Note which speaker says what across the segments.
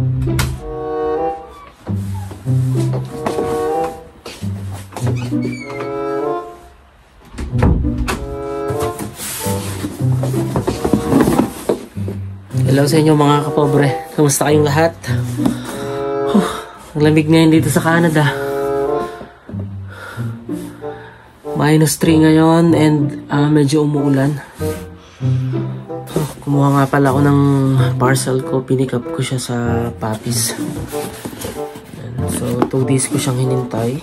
Speaker 1: Hello sa inyo mga kapobre. Kamusta kayong lahat? Ang lamig ngayon dito sa Canada. -3 ngayon and medyo umuulan. Kumuha nga pala ako ng parcel ko. Pinick up ko siya sa Papis. So 2 days ko siyang hinintay.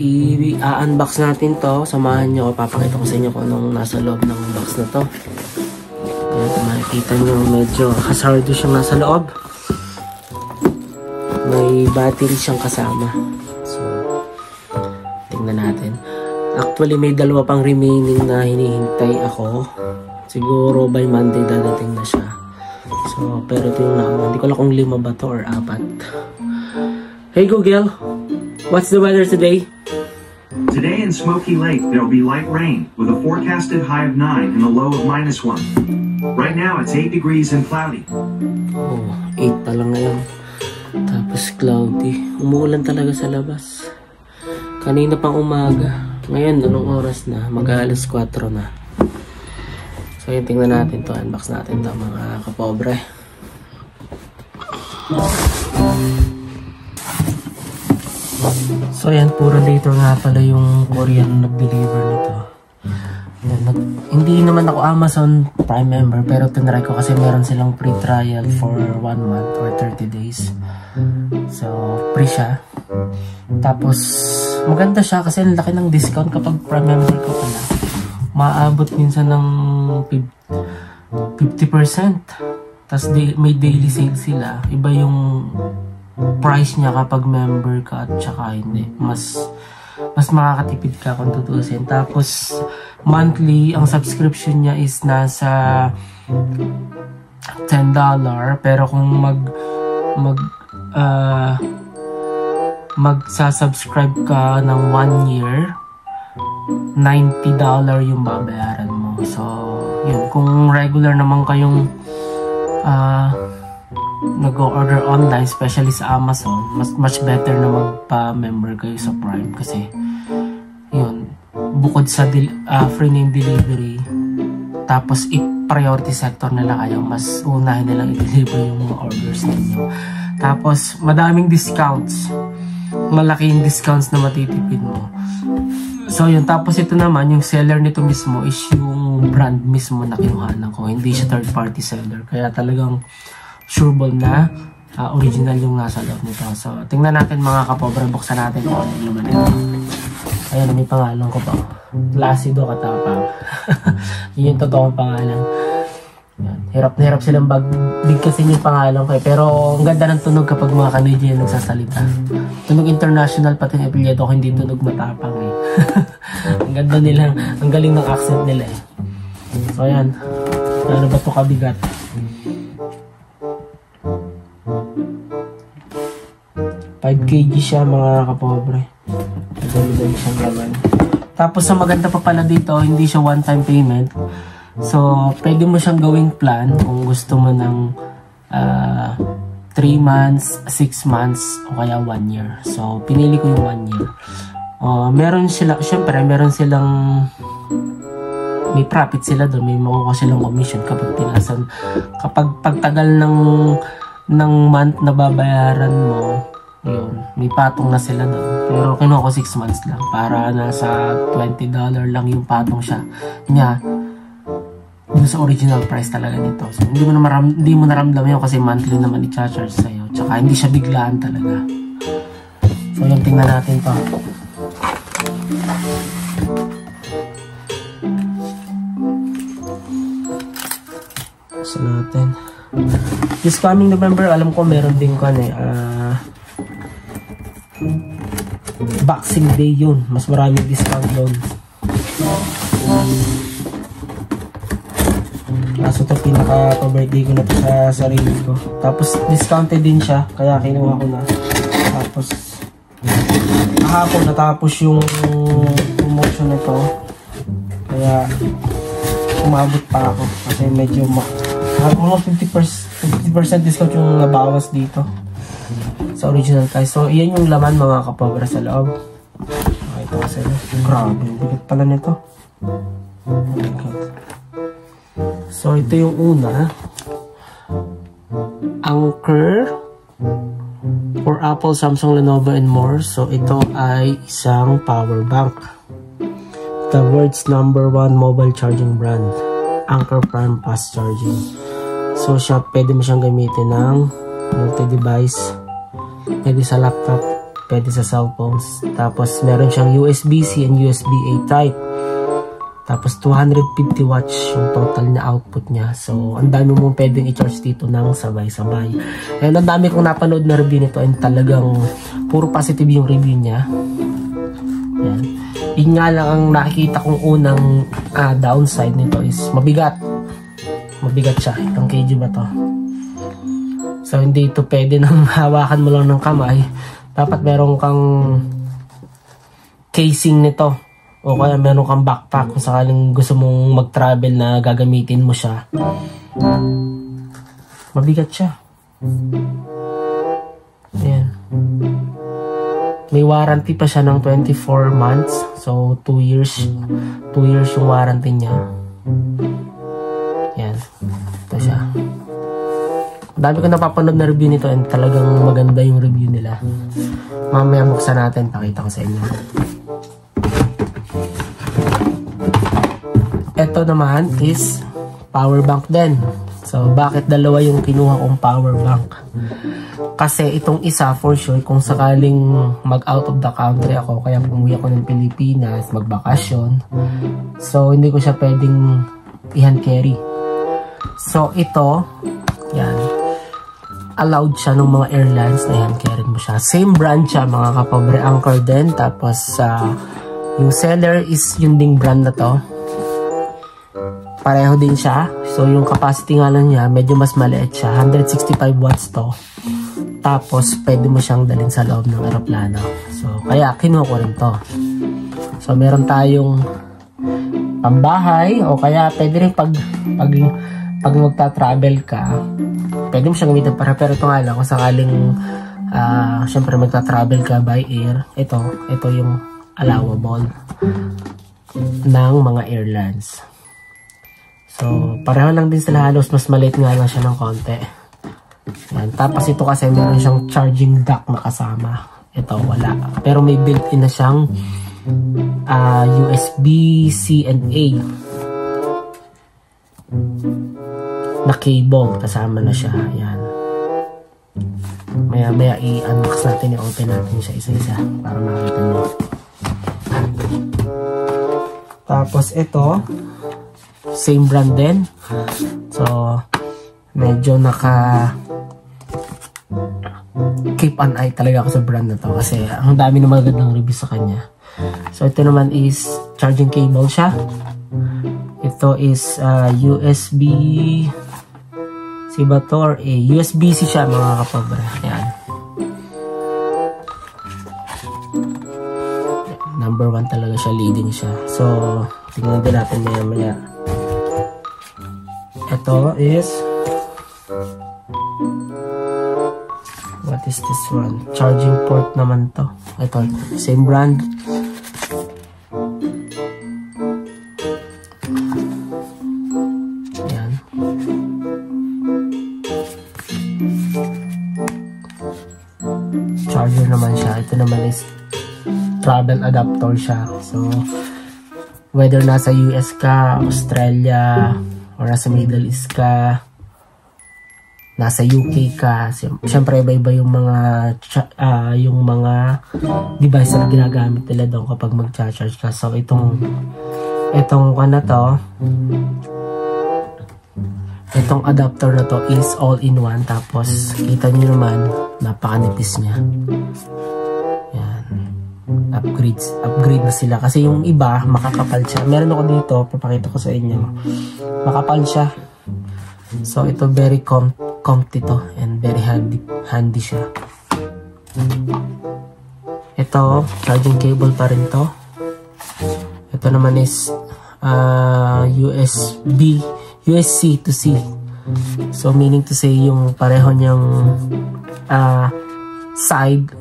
Speaker 1: I-unbox natin to. Samahan nyo ako. Papakita ko sa inyo kung anong nasa loob ng box na to. Kaya makikita nyo medyo hazardous siyang nasa loob. May battery siyang kasama. So tingnan natin. Actually may 2 pang remaining na hinihintay ako. Siguro by Monday dadating na siya. So pero ito yung naman. Hindi ko alam kung 5 ba to or 4. Hey Google, what's the weather today?
Speaker 2: Today in Smoky Lake there will be light rain with a forecasted high of 9 and a low of -1. Right now it's 8 degrees and cloudy.
Speaker 1: Oh, 8 pa lang ngayon. Tapos cloudy. Umuulan talaga sa labas. Kanina pang umaga. Ngayon, anong oras na? Mag-alas 4 na. So, yun, tingnan natin to. Unbox natin to, mga kapobre. So, yan, puro later nga pala yung Korean nag-deliver nito. Hindi naman ako Amazon Prime member, pero tinry ko kasi meron silang free trial for 1 month or 30 days. So, free siya. Tapos, maganda siya kasi ang laki ng discount kapag Prime member ko pala. Maabot minsan ng 50%. Tapos, may daily sale sila. Iba yung price niya kapag member ka at saka hindi. Mas makakatipid ka kung tutusin. Tapos, monthly, ang subscription niya is nasa $10. Pero kung magsasubscribe ka ng 1 year, $90 yung babayaran mo. So, yun. Kung regular naman kayong nag-order online, especially sa Amazon, much better na magpa-member kayo sa Prime kasi yun, bukod sa free name delivery, tapos i-priority sector nila kayo, mas unahin nilang i-deliver yung mga orders ninyo. Tapos madaming discounts, malaking discounts na matitipid mo. So yun, tapos ito naman, yung seller nito mismo is yung brand mismo na kinuhanan ko, hindi siya third party seller, kaya talagang sureball na original yung nasa loob nito. So, tingnan natin mga kapobre, buksan natin kung ano yung laman nito. Ayan, may pangalan ko pa. Placido Katapang. Yun yung totoong pangalan. Yan. Hirap na hirap silang bigkasin yung pangalan ko eh. Pero ang ganda ng tunog kapag mga Canadian nagsasalita. Tunog international pati yung apelyido ko, hindi tunog matapang eh. Ang ganda nilang, ang galing ng accent nila eh. So, ayan. Ano ba ito kabigat? 5 kg siya mga kapobre. Madali siyang laman. Tapos sa maganda pa pala dito, hindi siya one-time payment. So, pwede mo siyang gawing plan kung gusto mo ng 3 months, 6 months, o kaya 1 year. So, pinili ko yung 1 year. Meron sila, syempre, meron silang may profit sila doon. May makukuha silang commission kapag pinasan. Kapag pagtagal ng month na babayaran mo, yun, may patong na sila doon. Pero kinuha ko 6 months lang para nasa $20 lang yung patong siya niya dun sa original price talaga nito. So hindi mo naramdaman yun kasi monthly naman i-charge sa'yo. Tsaka hindi siya biglaan talaga. So yun, tingnan natin to. So natin this coming November, alam ko meron din ko Boxing Day yun. Mas maraming discount doon. Kaso ito pinaka-birthday ko na ito sa sarili ko. Tapos discounted din siya. Kaya kinuha ko na. Tapos kahapon natapos yung promotion nito. Kaya umabot pa ako. Kasi medyo mga 50% discount yung nabawas dito sa original price. So, iyan yung laman mga kapobra sa loob. Okay, ito kasi. Grabe, bigat pala nito. Oh my God. So, ito yung una. Anker for Apple, Samsung, Lenovo, and more. So, ito ay isang power bank. The world's #1 mobile charging brand. Anker Prime Fast Charging. So, pwede mo siyang gamitin ng multi-device. Pwede sa laptop, pwede sa cellphones. Tapos, meron siyang USB-C and USB-A type. Tapos, 250 watts yung total na output niya. So, ang dami mong pwedeng i-charge dito ng sabay-sabay. And ang dami kong napanood na review nito and talagang puro positive yung review niya. Yan. Yun nga lang ang nakikita kong unang downside nito is mabigat. Mabigat siya. Itong kg ba to? So, hindi ito pwede nang hawakan mo lang ng kamay. Dapat meron kang casing nito. O kaya meron kang backpack kung sakaling gusto mong mag-travel na gagamitin mo siya. Mabigat siya. Ayan. May warranty pa siya ng 24 months. So, 2 years. 2 years yung warranty niya. Yan. Ito siya. Dami ko napapanood na review nito and talagang maganda yung review nila. Mamaya buksan natin. Pakita ko sa inyo. Ito naman is power bank din. So, bakit dalawa yung kinuha kong power bank? Kasi itong isa, for sure, kung sakaling mag-out of the country ako, kaya umuwi ako ng Pilipinas, magbakasyon. So, hindi ko siya pwedeng i-hand carry. So, ito, yan, allowed siya ng mga airlines na i-hand carry mo siya. Same brand siya, mga kapobre, Anker din. Tapos, yung seller is yung ding brand na to. Pareho din siya. So, yung capacity nga lang niya, medyo mas maliit siya. 165 watts to. Tapos, pwede mo siyang dalhin sa loob ng aeroplano. So, kaya kinuha ko rin to. So, meron tayong pambahay o kaya pwede rin pag magta-travel ka, pwede mo siyang gamitin para. Pero ito nga lang, kung sakaling syempre magta-travel ka by air, ito yung allowable ng mga airlines. So, pareho lang din sila halos. Mas maliit nga lang siya ng konti. Yan. Tapos ito kasi meron siyang charging dock na kasama. Ito, wala. Pero may built-in na siyang USB-C and A na cable. Kasama na siya. Yan. Maya i-unbox natin, i-open natin siya isa-isa para makita nyo. Tapos ito, same brand din. So, medyo keep an eye talaga ako sa brand na to kasi ang dami na magagandang review sa kanya. So, ito naman is charging cable siya. Ito is USB C ba to or A? USB-C siya, mga kapabra. Yan. Number 1 talaga siya, leading siya. So, tingnan din natin maya. Ito is, what is this one? Charging port naman to. Ito, same brand. Ayan. Charger naman siya. Ito naman is travel adapter siya. So, whether nasa US ka, Australia, or nasa Middle East ka, nasa UK ka, siyempre iba-iba yung mga device na ginagamit nila doon kapag mag-charge ka. So, itong adapter na to is all-in-one. Tapos, kita nyo naman, napakanipis niya. Yan. Upgrade na sila. Kasi yung iba, makakapal siya. Meron ako dito, papakita ko sa inyo. Makapal siya. So, ito very comfy to and very handy siya. Ito, charging cable pa rin to. Ito naman is USB-C to C. So meaning to say yung pareho niyang side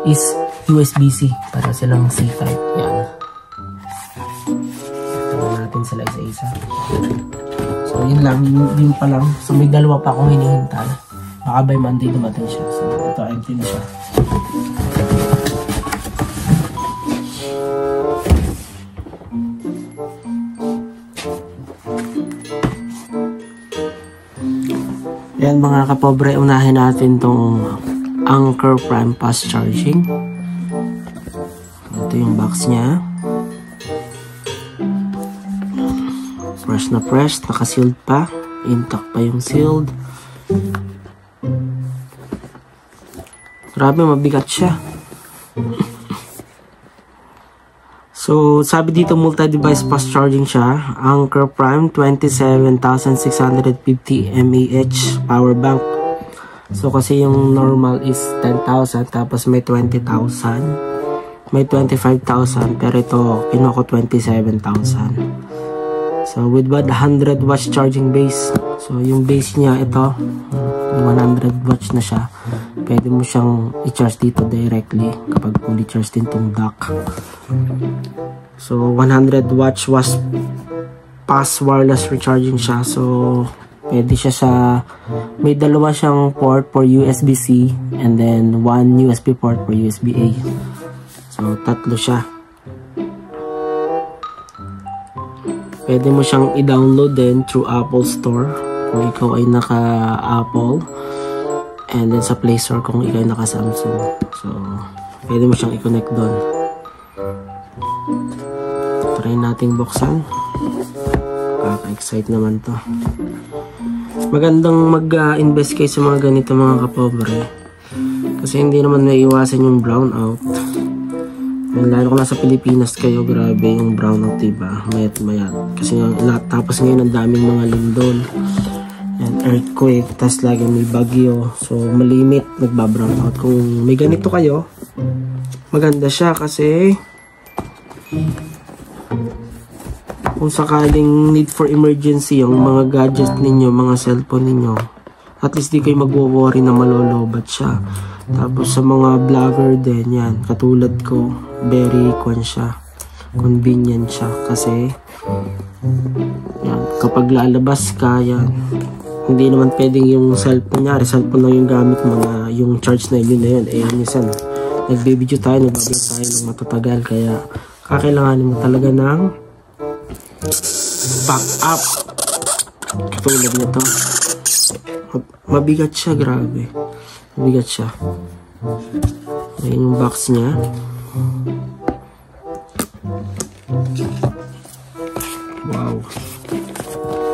Speaker 1: is USB-C. Para silang C-type. Yan. Tingnan natin sila isa-isa. So yun lang, yun pa lang. So may dalawa pa akong hinihintay. Baka by Monday dumating siya. So ito, empty na siya. Yan mga kapobre, unahin natin tong Anker Prime Fast Charging. Ito yung box niya. Fresh na fresh, naka-sealed pa. Intact pa yung sealed. Grabe, mabigat siya. So, sabi dito multi-device fast charging siya. Anker Prime 27,650 mAh power bank. So, kasi yung normal is 10,000 tapos may 20,000. May 25,000 pero ito kinuha ko 27,000. So, with 100 watts charging base. So, yung base niya ito, 100 watts na siya. Pwede mo siyang i-charge dito directly kapag fully charged din tong dock. So, 100 watts was fast wireless recharging siya. So, pwede siya sa, may dalawa siyang port for USB-C and then one USB port for USB-A. So, tatlo siya. Pwede mo siyang i-download din through Apple Store kung ikaw ay naka-Apple. And then sa Play Store kung ikaw ay naka-Samsung. So, pwede mo siyang i-connect doon. Try nating buksan. Kaka-excite naman to. Magandang mag-invest kayo sa mga ganito mga kapobre. Kasi hindi naman naiiwasan yung brownout. And lalo kung nasa Pilipinas kayo, grabe yung brownout, diba? Mayat mayat. Kasi tapos ngayon ang daming mga lindol. And earthquake, tas lagi may bagyo. So, malimit, nagbabrownout. Kung may ganito kayo, maganda siya kasi kung sakaling need for emergency yung mga gadget ninyo, mga cellphone ninyo, at least di kayo magwo-worry na malolobat siya. Tapos sa mga vlogger din, yan, katulad ko, very convenient siya kasi yan, kapag lalabas ka, yan, hindi naman pwedeng yung cellphone lang yung gamit mo na yung charge na yun na yun. Eh, minsan, nagbe-video tayo, nagbablog tayo ng matatagal. Kaya, kakailanganin mo talaga ng backup. Katulad nito. Mabigat siya, grabe. Mabigat siya. Ayan yung box niya. Wow.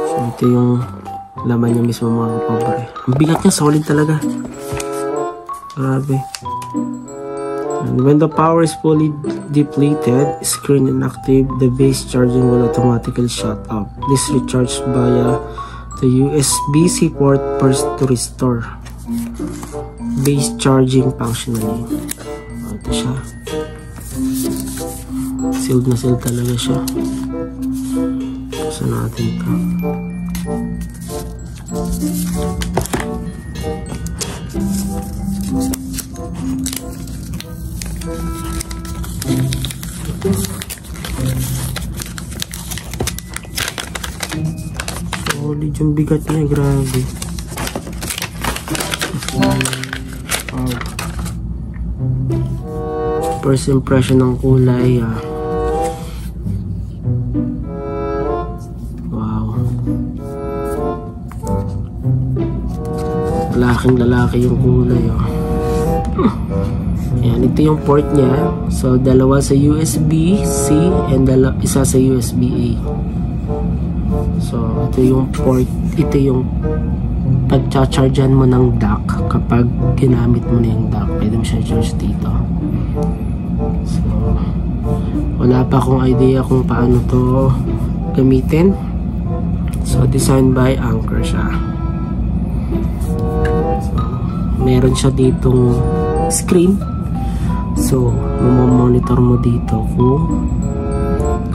Speaker 1: So, ito yung laman niya mismo mga kapobre. Ang bigat niya, solid talaga. Grabe. And when the power is fully depleted, screen inactive, the base charging will automatically shut off. This recharge via the USB-C port first to restore. Base charging functionally. Ito siya. Sealed na sealed talaga siya. Buksan natin ito. Solid yung bigat niya, grabe. Wow. First impression ng kulay, wow. Lalaking lalaki yung kulay, Ayan, ito yung port niya. So, dalawa sa USB-C and isa sa USB-A. So, ito yung port. Ito yung pag-chargean mo ng dock kapag ginamit mo na yung dock. Pwede mo siya charge dito. So, wala pa akong idea kung paano to gamitin. So, designed by Anker siya. So, meron siya ditong screen. So, mamamonitor mo dito kung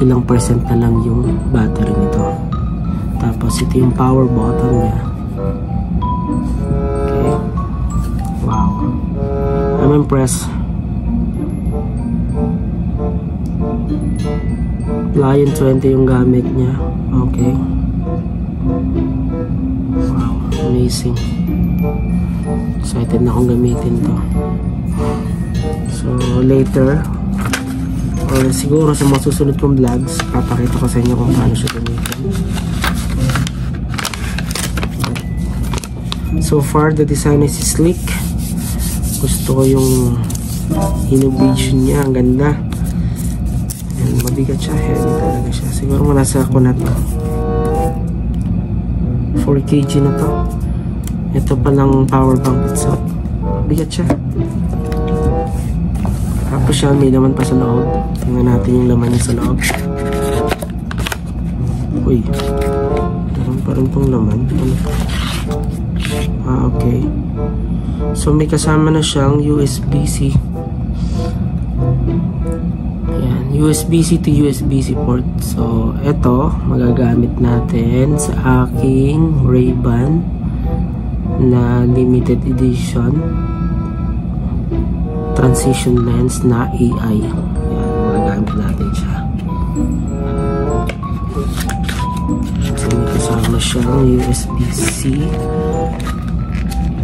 Speaker 1: ilang percent na lang yung battery nito. Tapos, ito yung power button niya. Okay. Wow. I'm impressed. Lion 20 yung gamit niya. Okay. Wow. Amazing. Excited na akong gamitin to. So later, or siguro sa mga susunod kong vlogs, papakita ko sa inyo kung paano siya gamitin. So far, the design is sleek. Gusto ko yung innovation niya. Ang ganda. And mabigat siya. Heavy talaga siya. Siguro manasa ako na to. 4 kg na to. Ito palang power bank itself. Mabigat siya. Tapos siya, may laman pa sa loob. Tingnan natin yung laman niya sa loob. Uy. Meron pa rin pong laman. Ano pa? Okay. So may kasama na siyang USB-C. Ayan, USB-C to USB-C port. So ito magagamit natin sa aking Ray-Ban na limited edition transition lens na AI. Ayan, magagamit natin siya. So may kasama siyang USB-C.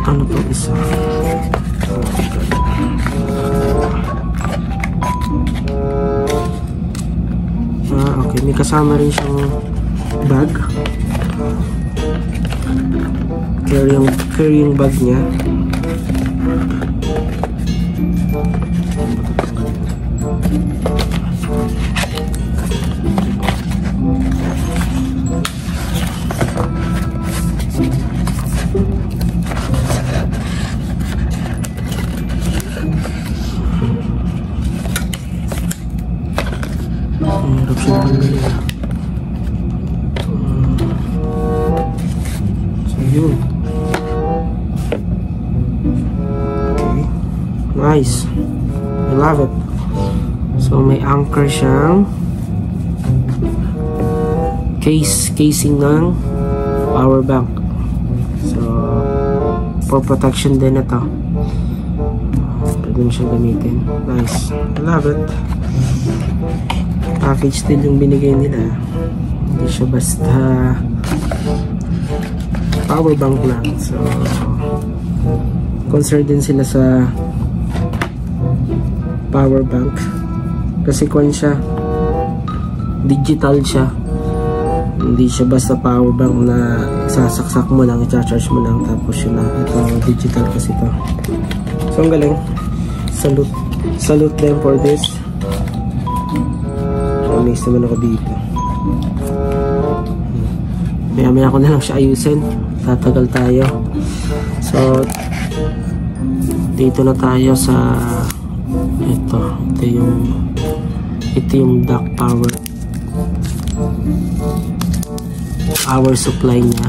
Speaker 1: Ano to isa? Okay. May kasama rin siyang bag. Carrying bag niya. Hirap siya tanggalin. So yun. Okay. Nice. I love it. So may anchor siyang casing ng power bank. So for protection din ito. Pwede mo siyang gamitin. Nice. I love it. Package din yung binigay nila. Hindi siya basta power bank lang. So concerned din sila sa power bank kasi kung siya digital siya, hindi siya basta power bank na sasaksak mo lang, i-charge mo lang tapos yun na. Ito digital kasi ito. So ang galing. Salute them for this. Amazed naman ako dito. Maya ko na lang siya ayusin. Tatagal tayo. So dito na tayo sa ito yung dock power supply niya.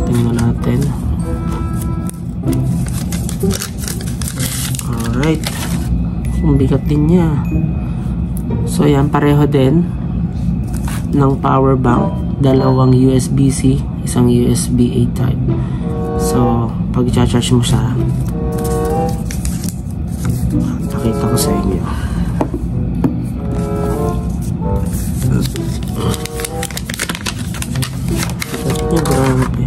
Speaker 1: Tingnan natin. Alright. Ang bigat din niya. So yan, pareho din ng power bank, dalawang USB-C, isang USB-A type. So pag i-charge mo siya, nakita ko sa inyo. Grabe.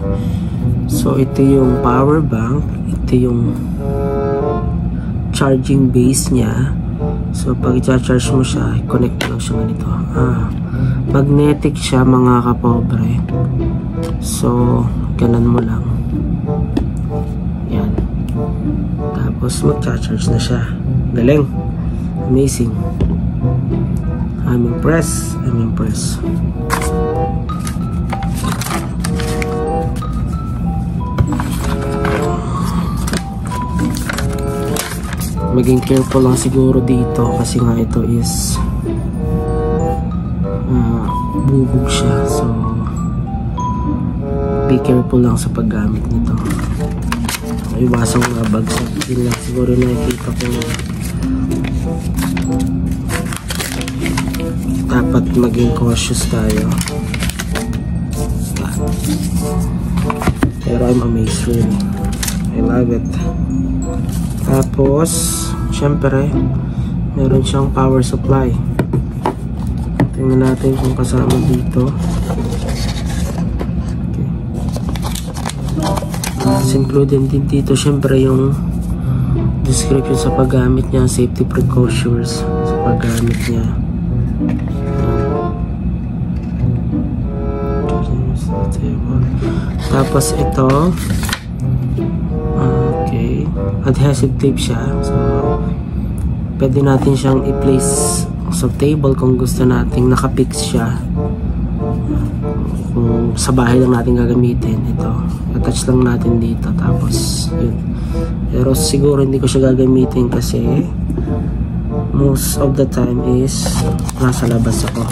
Speaker 1: So ito yung power bank, ito yung charging base niya. So pag i-charge mo siya, i-connect mo lang siya ganito. Magnetic siya mga kapobre. So ganan mo lang. Yan. Tapos mag-charge na siya. Galing. Amazing. I'm impressed. Maging careful lang siguro dito kasi nga ito is bubog siya, so be careful lang sa paggamit nito. Iwasang mabagsak. Yun lang siguro nakikita ko. Dapat maging cautious tayo. Pero I'm amazed really. I love it. Tapos, syempre, meron siyang power supply. Tingnan natin kung kasama dito. Okay. Included din dito, syempre, yung description sa paggamit niya, safety precautions sa paggamit niya. Tapos ito, okay, adhesive tape siya, so pwede natin siyang i-place sa table kung gusto nating nakapix siya. Kung sa bahay lang natin gagamitin, ito attach lang natin dito, tapos yun. Pero siguro hindi ko siya gagamitin kasi most of the time is nasa labas ako,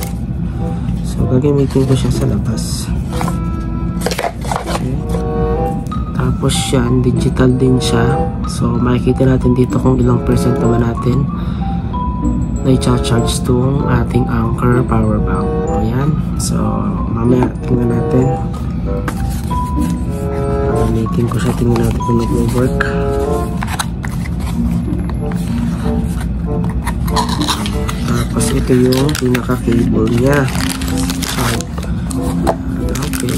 Speaker 1: so gagamitin ko siya sa labas. Tapos yan, digital din siya. So makikita natin dito kung ilang percent naman natin na i-charge tong ating Anker power bank. O yan. So mamaya tingnan natin. Gamitin ko siya, tingnan natin kung nag-work. Tapos ito yung pinaka-cable niya. Okay.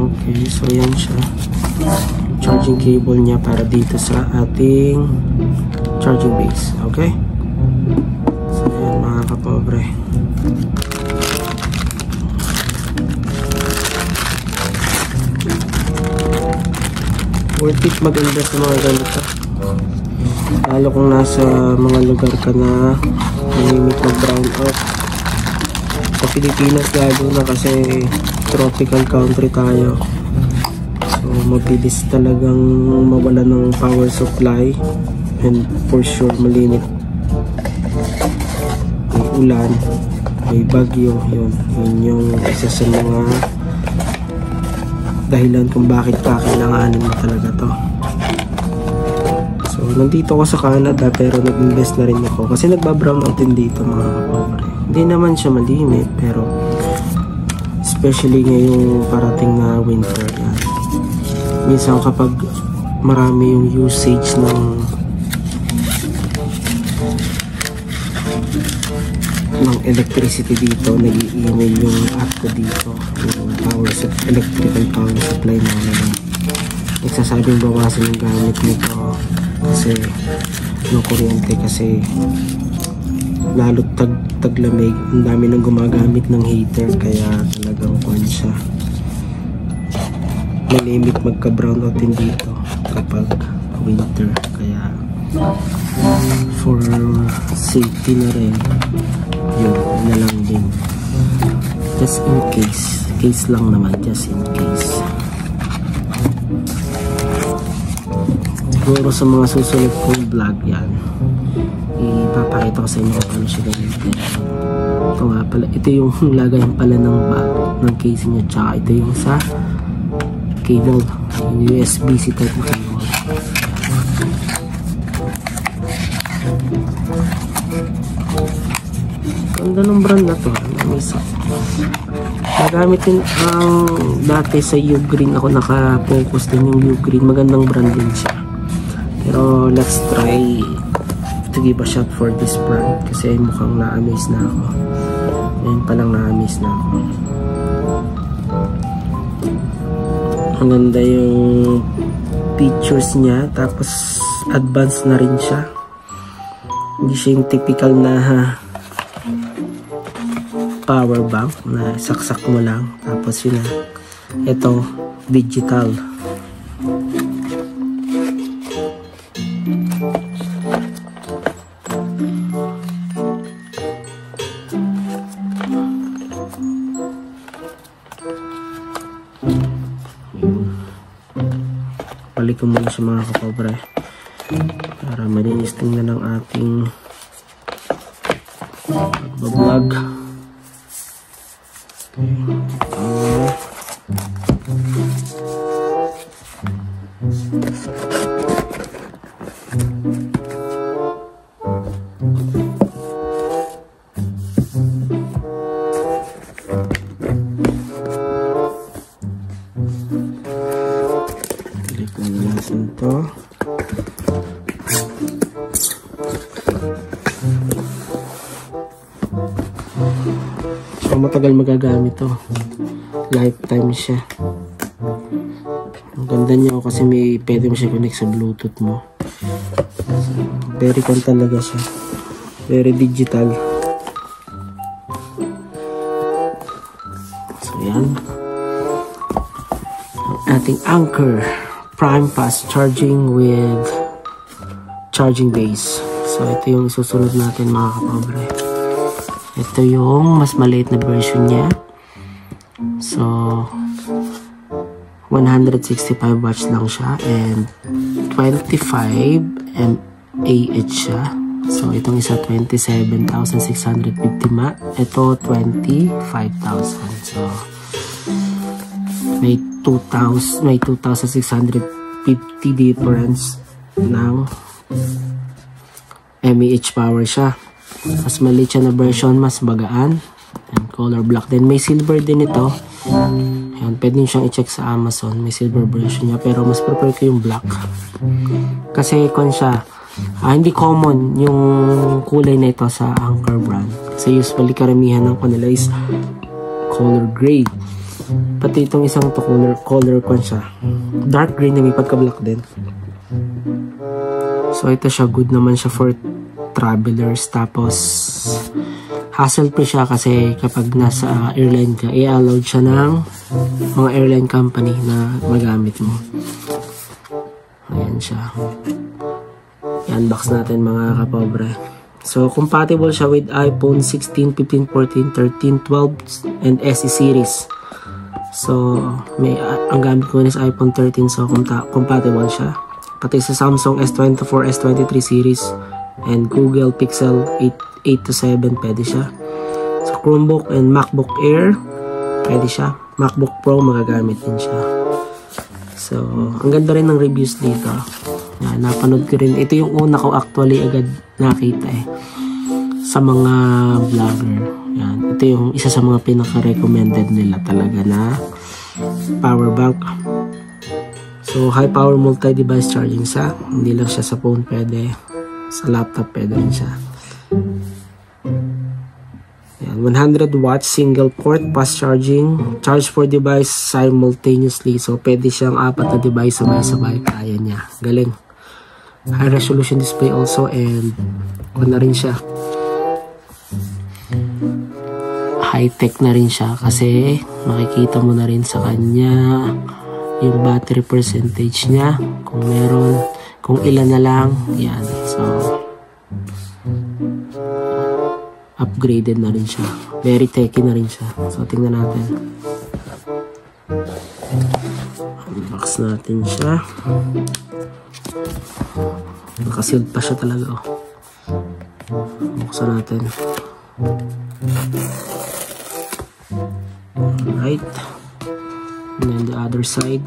Speaker 1: Okay, so yan siya. Charging cable niya para dito sa ating charging base. Okay? So yan mga kapobre. Worth it mag-invest sa mga ganito. Lalo kung nasa mga lugar ka na malimit mag-brown out. Sa Pilipinas lalo na kasi tropical country tayo. So mabilis talagang mawala ng power supply, and for sure malimit. May ulan, may bagyo, yun yung isa sa mga dahilan kung bakit kakailanganin mo talaga to. So nandito ako sa Canada pero nag-invest na rin ako kasi nagbabrown out din dito mga kapobre. Hindi naman siya malimit pero especially ngayong parating na winter yan. Minsan kapag marami yung usage ng electricity dito, nag-i-email yung app ko dito, yung electrical power supply namin. Nagsasabing bawasan yung gamit nito kasi yung kuryente, kasi lalo taglamig, ang dami nang gumagamit ng heater, kaya talagang kwan siya. May limit magka-brown out din dito kapag winter, kaya for safety na rin yun na lang din, just in case lang naman, just in case. Siguro sa mga susunod kong vlog yan, ipapakita ko sa inyo kung paano siya gamitin. Ito nga pala, ito yung lagayan pala ng bag, ng casing niya, tsaka ito yung sa cable, yung USB-C type na cable. Ganda ng brand na to. Nagamit din ang dati sa Ugreen, ako naka-focus din yung Ugreen, magandang brand din siya. Pero let's try to give a shot for this brand kasi mukhang na-amaze na ako. Ngayon palang na-amaze na ako. Ang ganda yung features niya, tapos advanced na rin siya. Hindi siya yung typical na power bank na saksak mo lang, tapos yun na. Ito digital. Balik ko muna sa mga kapobre para malinis tingnan ng ating vlog. Ito. So matagal magagamit to. Lifetime siya. Ang ganda niya kasi pwede mo siya connect sa Bluetooth mo. So, very con talaga siya. Very digital. So yan. Ang ating Anker Prime Fast Charging with charging base. So ito yung susunod natin mga kapobre. Ito yung mas maliit na version niya. So 165 watts lang siya and 25 mAh siya. So itong isa 27,650 mAh. Ito 25,000. So may 2,650 difference ng mAh power siya. Mas maliit siya na version, mas bagaan. And color black din. May silver din ito. Ayan, pwede siyang i-check sa Amazon. May silver version niya, pero mas prefer ko yung black. Kasi kon siya, hindi common yung kulay na ito sa Anker brand. Kasi usually karamihan ng kanila is color gray. Pati itong isang to color kon siya. Dark green na may pagka-black din. So ito siya, good naman siya for travelers. Tapos hassle-free siya kasi kapag nasa airline ka, i-allowed siya ng mga airline company na magamit mo. Ayan siya. I-unbox natin mga kapobre. So compatible siya with iPhone 16, 15, 14, 13, 12 and SE series. So, ang gamit ko is iPhone 13, so compatible siya. Pati sa Samsung S24, S23 series and Google Pixel 8 to 7 pwede siya. So, Chromebook and MacBook Air pwede siya. MacBook Pro magagamit din siya. So, ang ganda rin ng reviews dito. Yan, napanood ko rin. Ito yung una ko actually agad nakita sa mga vlogger. Yan. Ito yung isa sa mga pinaka-recommended nila talaga na power bank. So, high power multi-device charging siya. Hindi lang siya sa phone pwede. Sa laptop pwede rin siya. Yan. 100 watts single port fast charging. Charge for device simultaneously. So, pwede siyang 4 na device sabay-sabay. Kaya niya. Galing. High resolution display also and na rin siya. High-tech na rin siya kasi makikita mo na rin sa kanya yung battery percentage niya kung meron, kung ilan na lang yan. So upgraded na rin siya, very techy na rin siya. So tingnan natin, unbox natin siya. Nakasealed pa siya talaga. Buksan natin. Alright, and then the other side.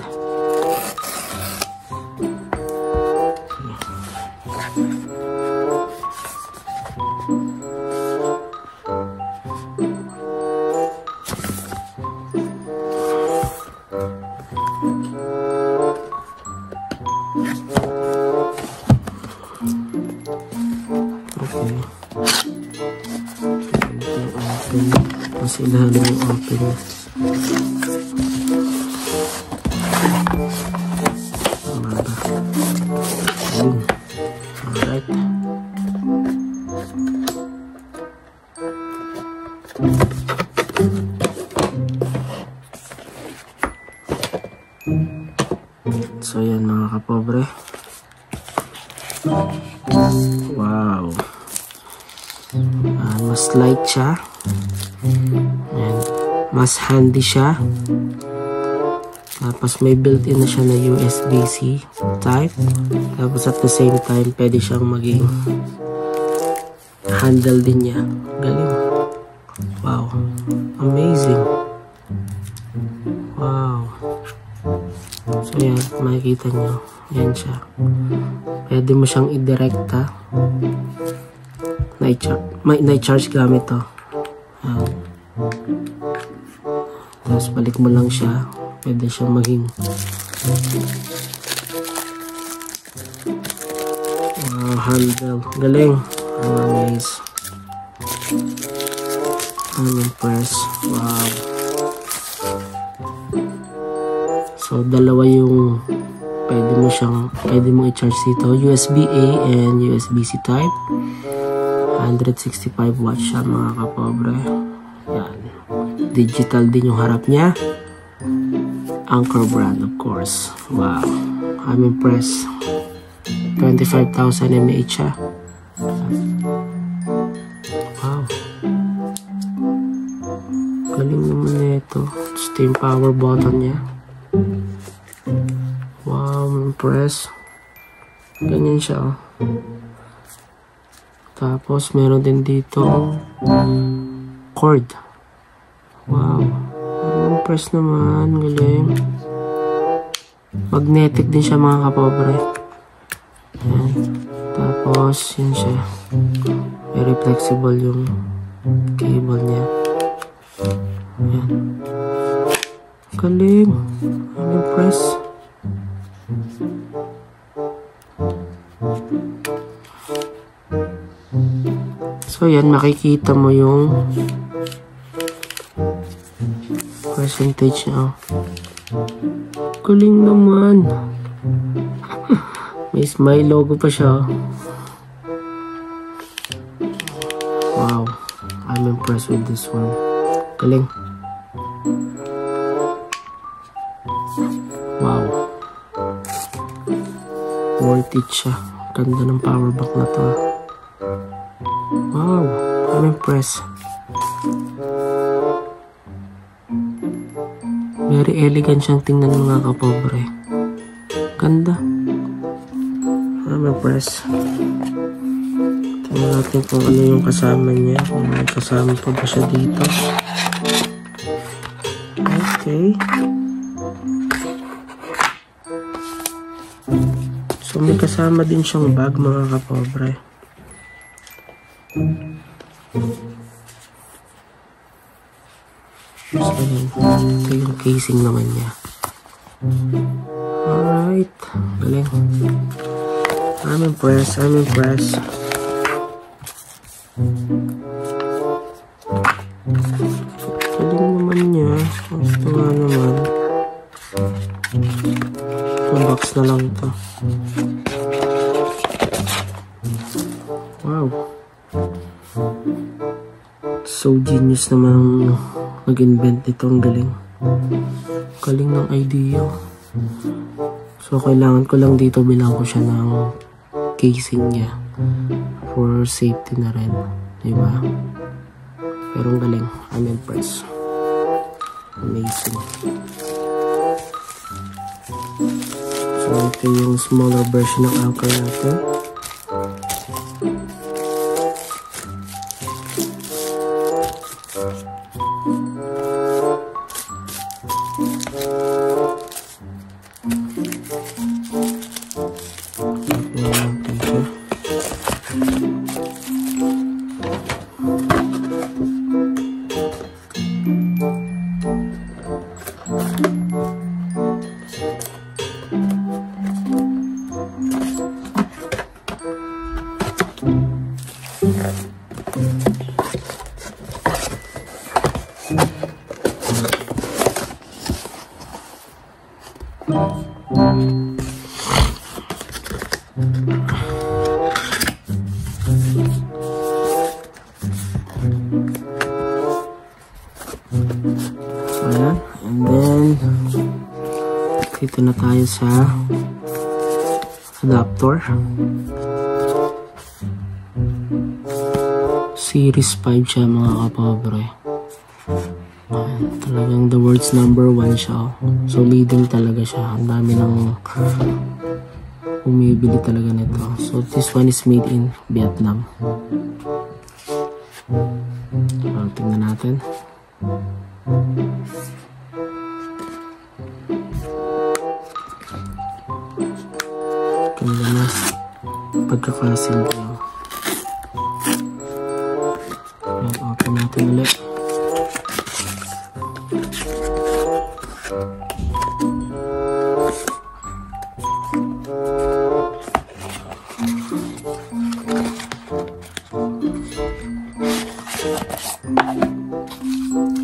Speaker 1: Okay. Kasi lahat yung open. Alright. So yan mga kapobre. Wow. Mas light siya. And mas handy siya. Tapos may built-in na siya na USB-C type. Tapos at the same time, pwede siyang maging handle din niya. Galing. Wow. Amazing. Wow. So yan, makikita nyo. Yan siya. Pwede mo siyang i-direkta. Na-charge gamit to. Yan. Tapos balik mo lang siya. Pwede siya maging handle. Galing. Nice. I'm impressed. Wow. So, dalawa yung pwede mo i-charge dito. USB-A and USB-C type. 165 watts siya mga kapobre. Yan. Digital din yung harap niya. Anker brand, of course. Wow. I'm impressed. 25,000 mAh siya. Wow. Galing naman na ito. Ito yung power button niya. Wow, I'm impressed. Ganyan siya, oh. Tapos, meron din dito cord. Wow. I'm impressed naman. Galing. Magnetic din siya mga kapobre. Yan. Tapos, yun siya. Very flexible yung cable niya. Yan. Galing. I'm impressed. So, yan. Makikita mo yung percentage niya. Galing naman. May logo pa siya. Wow. I'm impressed with this one. Galing. Wow. Worth it siya. Ganda ng power bank na to. Wow. I'm impressed. Very elegant siyang tingnan mga kapobre. Ganda. I'm impressed. Tingnan natin kung ano yung kasama niya. Kung may kasama pa ba siya dito. Okay. So may kasama din siyang bag mga kapobre. So, ito yung casing naman niya. Alright. Galing. I'm impressed. I'm impressed. Galing naman niya. Ito nga naman. Ito box na lang ito. Wow. So genius naman nag-invent ito. Ang galing. Galing ng idea. So kailangan ko lang dito bilang ko siya ng casing niya for safety na rin, diba? Pero ang galing. I'm impressed. Amazing. So ito yung smaller version ng Anker natin. Ayan. And then dito na tayo sa adapter. Series 5 siya mga kapobre. Talagang the world's number 1 siya. So leading talaga siya. Ang dami ng umibili talaga nito. So this one is made in Vietnam. Tingnan natin. pagkakasil ko. Ayan, open natin ulit.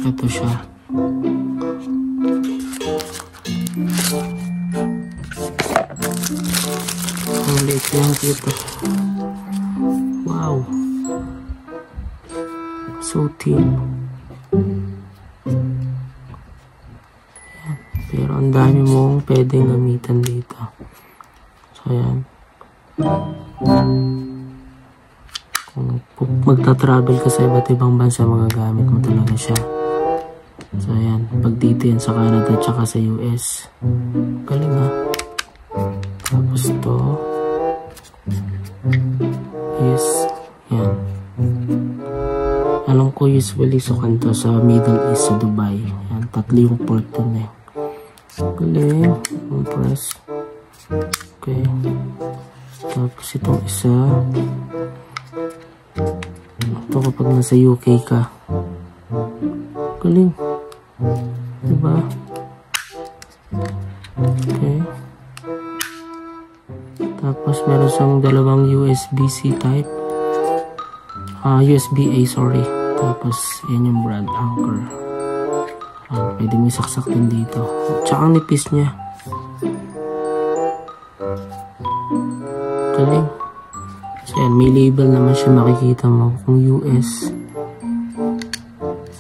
Speaker 1: Ito siya. Ang liit lang dito. Wow. So thin. Pero ang dami mong pwedeng gamitan dito. So ayan. Kung magta-travel ka sa iba't ibang bansa, magagamit mo talaga siya. So ayan, pag dito yan sa Canada tsaka sa US. Galing ha. Tapos to is yan. Alam ko usually sukan to sa Middle East, sa Dubai. Yan, 3 yung port dun eh. Galing. Press. Okay. Tapos itong isa. Ito kapag nasa UK ka. Galing. Diba? Okay. Tapos meron siyang dalawang USB-C type. USB-A, sorry. Tapos yan yung brand, Anker. Pwede mo isaksak din dito. Tsaka ang nipis niya. Galing. So yan, may label naman siya, makikita mo kung US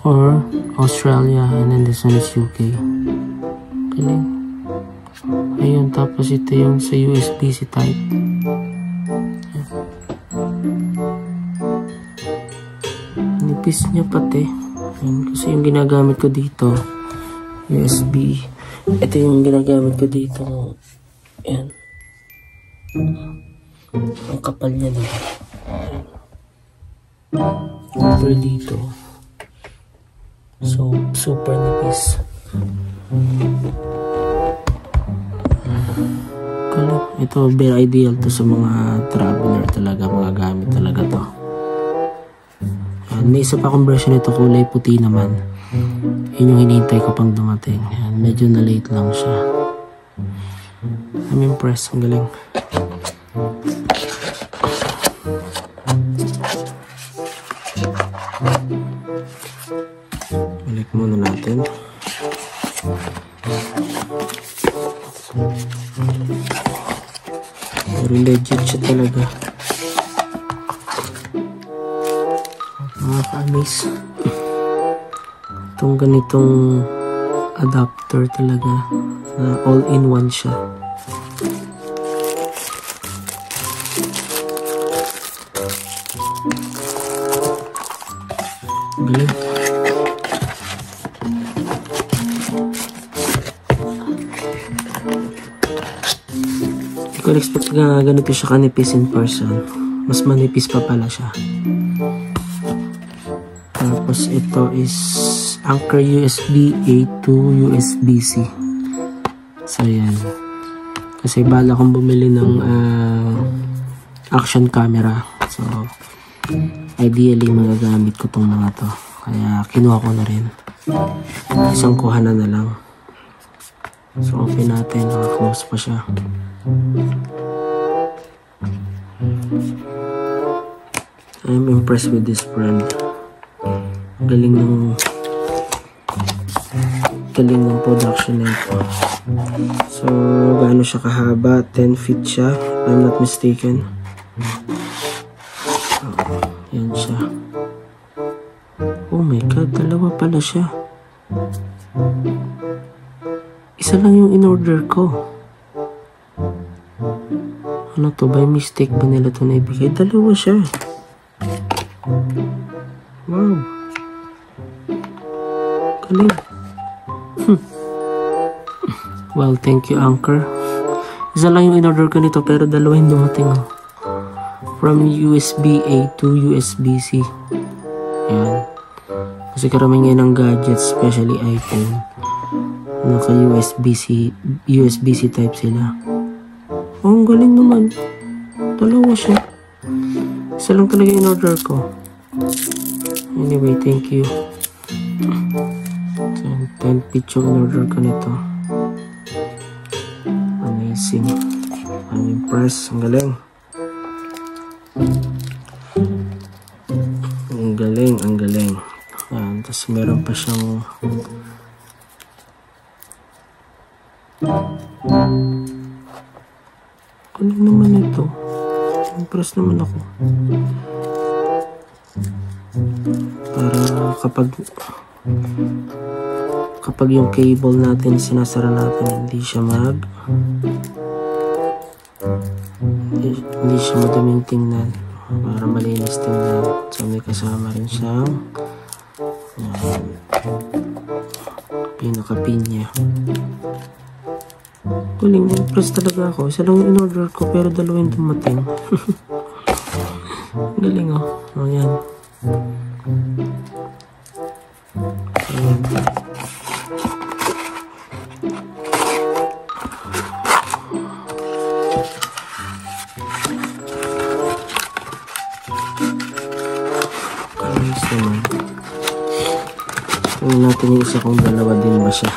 Speaker 1: or Australia, and then this one is UK. Galing. Ayun, tapos ito yung sa USB-C type. Nipis niya pati. Ayun, kasi yung ginagamit ko dito USB. Ito yung ginagamit ko dito. Ayan. Ang kapal niya na. Over dito. So, super nipis. Ito, very ideal to sa mga traveler talaga. Mga gamit talaga to. May isa pa akong version nito, kulay puti naman. Yun yung hinihintay ko pang dumating. Ayan, medyo na late lang siya. I'm impressed. Ang galing. Balik muna natin. Pero legit siya talaga. Nakaka-amaze. Itong ganitong adapter talaga, na all-in-one siya. Galing. Hindi ko expect na ganito siya kanipis in person. Mas manipis pa pala siya. Tapos ito is Anker USB-A to USB-C. So yan. Kasi bala kong bumili ng action camera. So ideally magagamit ko tong mga to. Kaya kinuha ko na rin. Isang kuhanan na lang. So open natin. Naka-close pa siya. I'm impressed with this brand. Galing ng production nito. So gaano siya kahaba? 10 feet siya, if I'm not mistaken. Yan siya. Oh my god, dalawa pala siya. Isa lang yung in-order ko. Ano to? By mistake ba nila ito naibigay? Dalawa siya. Wow. Galing. Well, thank you, Anker. Isa lang yung in-order ko nito, pero dalawa yung dumating. From USB-A to USB-C. Yan. Kasi karamihan ng gadgets, especially iPhone, naka USB-C type sila. Oh, ang galing naman. Dalawa siya. Isa lang talaga in order ko. Anyway, thank you. So, 10 pitch yung in order ko nito. Amazing. I'm impressed. Ang galing. Ang galing, ang galing. Ayan, tapos meron pa siyang galing naman ito. Impressed naman ako. Para kapag yung cable natin sinasara natin, hindi siya hindi siya madaming tingnan, para malinis tingnan. So may kasama rin siyang pinaka-pinya. Galing, impressed talaga ako. Isa lang in order ko pero dalawa yung dumating. Galing oh. O yan. Ayan. Ayos naman. Tingnan natin yung isa kung dalawa din ba siya.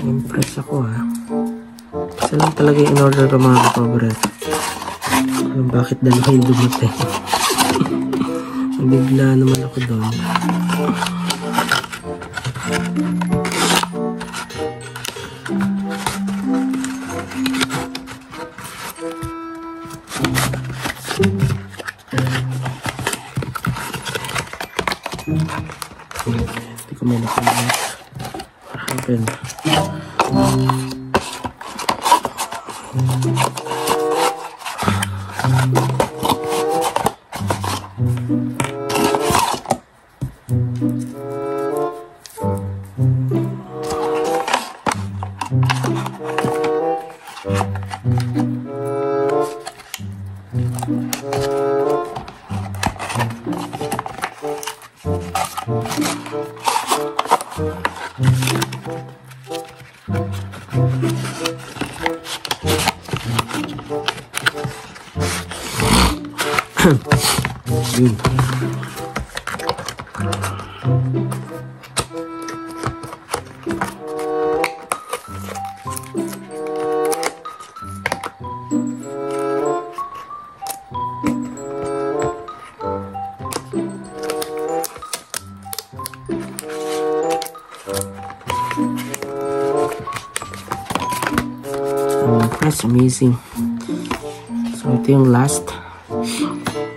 Speaker 1: Impress ako ha. Isa lang talaga yung in-order ko mga kapaboret. Alam bakit dalawa yung dumating. Nabigla naman ako doon. Hindi ko may nakamit. What happened? That's amazing. So ito yung last.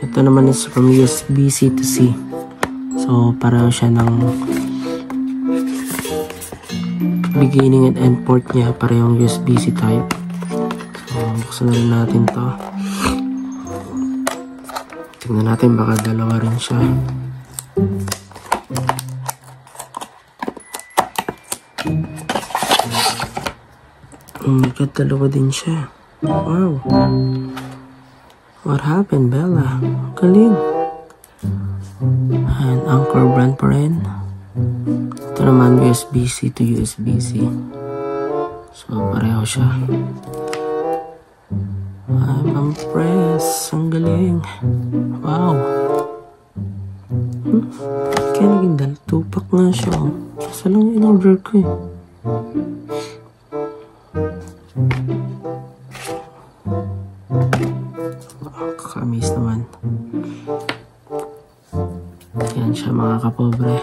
Speaker 1: Ito naman is from USB-C to C. So pareho siya ng beginning and end port niya. Parehong USB-C type. So buksan na rin natin to. Tingnan natin baka dalawa rin siya. Oh my God, dalawa din siya. Wow. What happened, Bella? Galing. And Anchor brand pa rin. Ito naman USB-C to USB-C. So, pareho siya. I'm impressed. Ang galing. Wow. Kaya naging daltupak nga siya. Isa lang in-order ko eh. Kakamiss naman. Yan siya mga kapobre.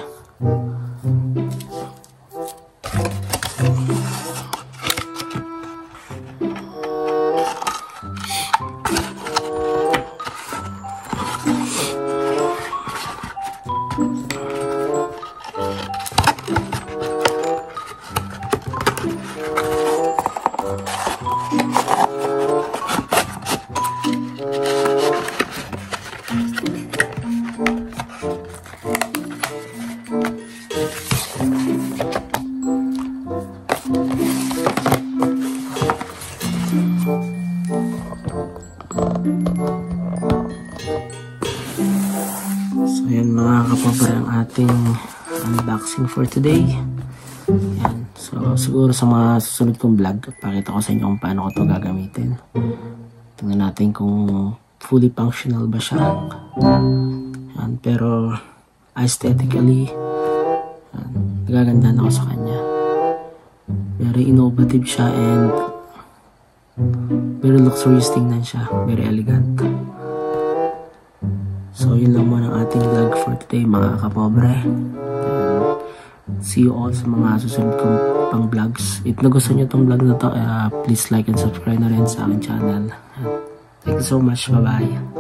Speaker 1: So yan mga kapobre ang ating unboxing for today. Yan. So, siguro sa mga susunod kong vlog, pakita ko sa inyo kung paano ko ito gagamitin. Tingnan natin kung fully functional ba siya. Yan, pero aesthetically, nagaganda na ako sa kanya. Very innovative siya and very luxurious tingnan siya. Very elegant. So, yun lang muna ang ating vlog for today, mga kapobre. See you all sa mga susunod kong pang vlogs. If nagustuhan nyo itong vlog na to, please like and subscribe na rin sa aking channel. Thank you so much. Bye-bye.